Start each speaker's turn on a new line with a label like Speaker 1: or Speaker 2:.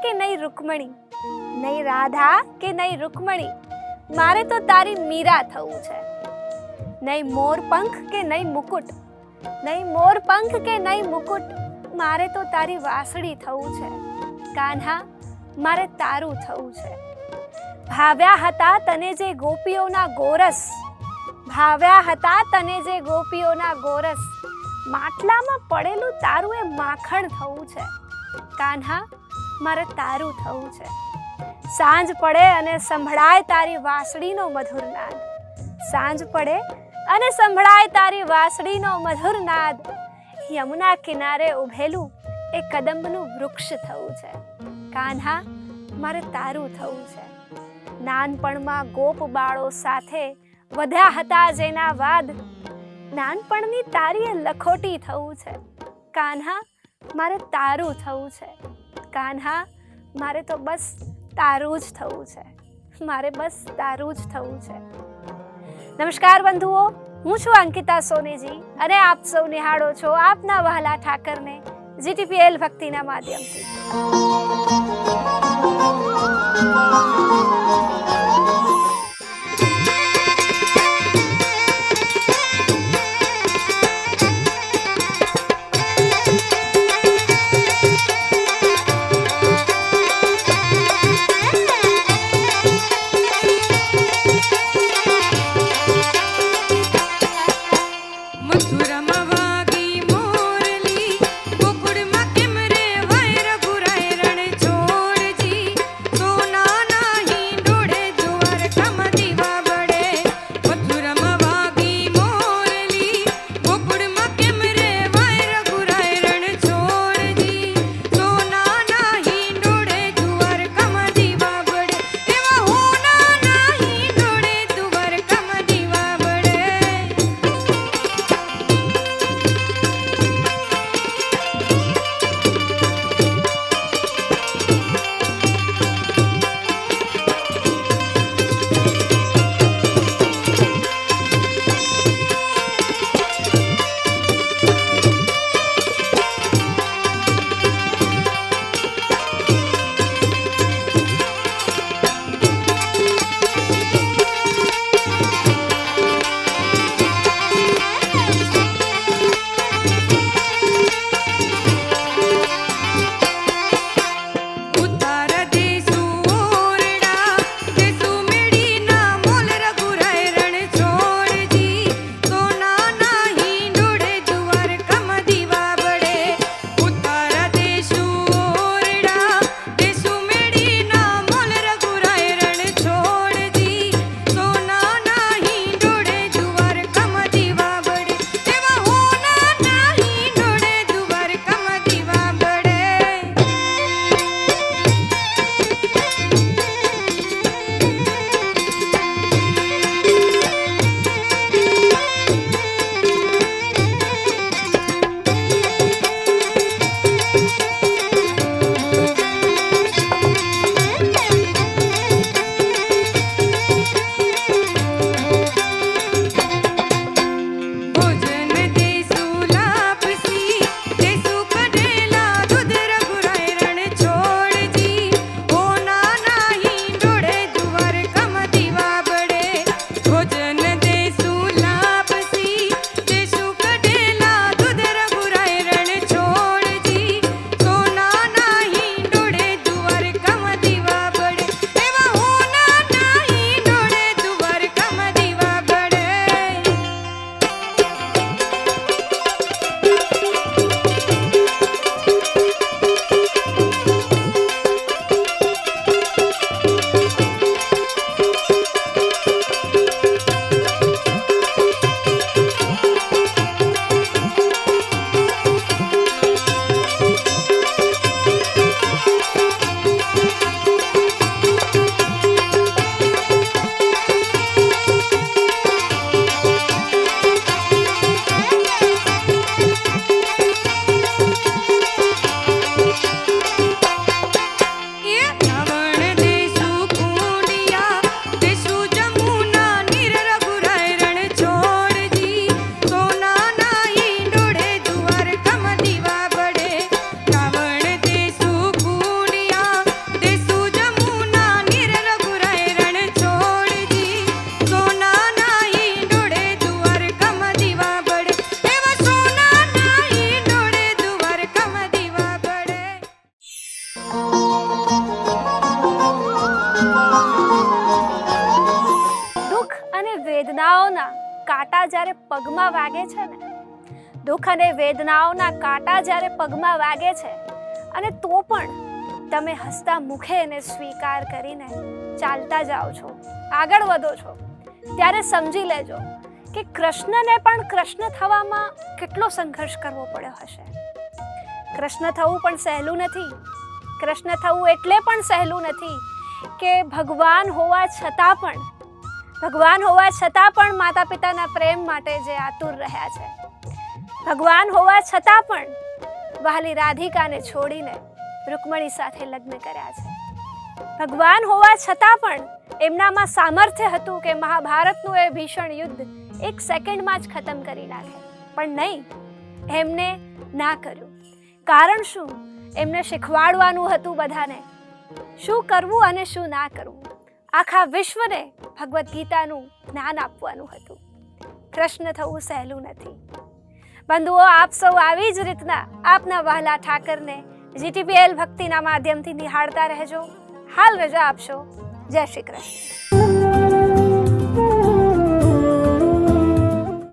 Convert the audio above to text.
Speaker 1: કે નહીં રૂકમણી, નહીં રાધા કે નહીં રૂકમણી, મારે તો તારી મીરા થવું છે. નહીં મોરપંખ કે નહીં મુકુટ, નહીં મોરપંખ કે નહીં મુકુટ, મારે તો તારી વાસળી થવું છે. કાન્હા મારે તારું થવું છે. ભાવ્યા હતા તને જે ગોપીઓના ગોરસ, ભાવ્યા હતા તને જે ગોપીઓના ગોરસ, માટલામાં પડેલું તારું એ માખણ થવું છે. કાન્હા મારે તારું થવું છે. સાંજ પડે અને સંભળાય તારી વાંસળીનો મધુર નાદ, સાંજ પડે અને સંભળાય તારી વાંસળીનો મધુર નાદ, યમુના કિનારે ઉભેલું એ કદંબનું વૃક્ષ થવું છે. કાન્હા મારે તારું થવું છે. નાનપણમાં ગોપ બાળો સાથે વધ્યા હતા જેના વાદ, નાનપણની તારી લખોટી થવું છે. કાન્હા મારે તારું થવું છે. કાન્હા મારે તો બસ તારું જ થવું છે. મારે બસ તારું જ થવું છે. નમસ્કાર બંધુઓ, હું છું અંકિતા સોનેજી અને આપ સૌ નિહાળો છો આપના વહાલા ઠાકરને જીટીપીએલ ભક્તિના માધ્યમથી. જ્યારે પગમાં વાગે છે ને, દુઃખ અને વેદનાઓના કાંટા જ્યારે પગમાં વાગે છે, અને તો પણ તમે હસતા મુખે એને સ્વીકાર કરીને ચાલતા જાઓ છો, આગળ વધો છો, ત્યારે સમજી લેજો કે કૃષ્ણને પણ કૃષ્ણ થવામાં કેટલો સંઘર્ષ કરવો પડ્યો હશે. કૃષ્ણ થવું પણ સહેલું નથી. કૃષ્ણ થવું એટલે પણ સહેલું નથી કે ભગવાન હોવા છતાં પણ માતા પિતાના પ્રેમ માટે જે આતુર રહ્યા છે, ભગવાન હોવા છતાં પણ વહાલી રાધિકાને છોડીને રૂકમણી સાથે લગ્ન કર્યા છે, ભગવાન હોવા છતાં પણ એમનામાં સામર્થ્ય હતું કે મહાભારતનું એ ભીષણ યુદ્ધ 1 સેકન્ડમાં જ ખતમ કરી નાખે, પણ નહીં, એમને ના કર્યું. કારણ શું? એમને શીખવાડવાનું હતું બધાને શું કરવું અને શું ના કરવું. આખા વિશ્વને ભગવદ્ ગીતાનું જ્ઞાન આપવાનું હતું. કૃષ્ણ થવું સહેલું નથી. બંધુઓ, આપ સૌ આવી જ રીતના આપના વહાલા ઠાકરને GTPL ભક્તિના માધ્યમથી નિહાળતા રહેજો. હાલ રજા આપશો. જય શ્રી કૃષ્ણ.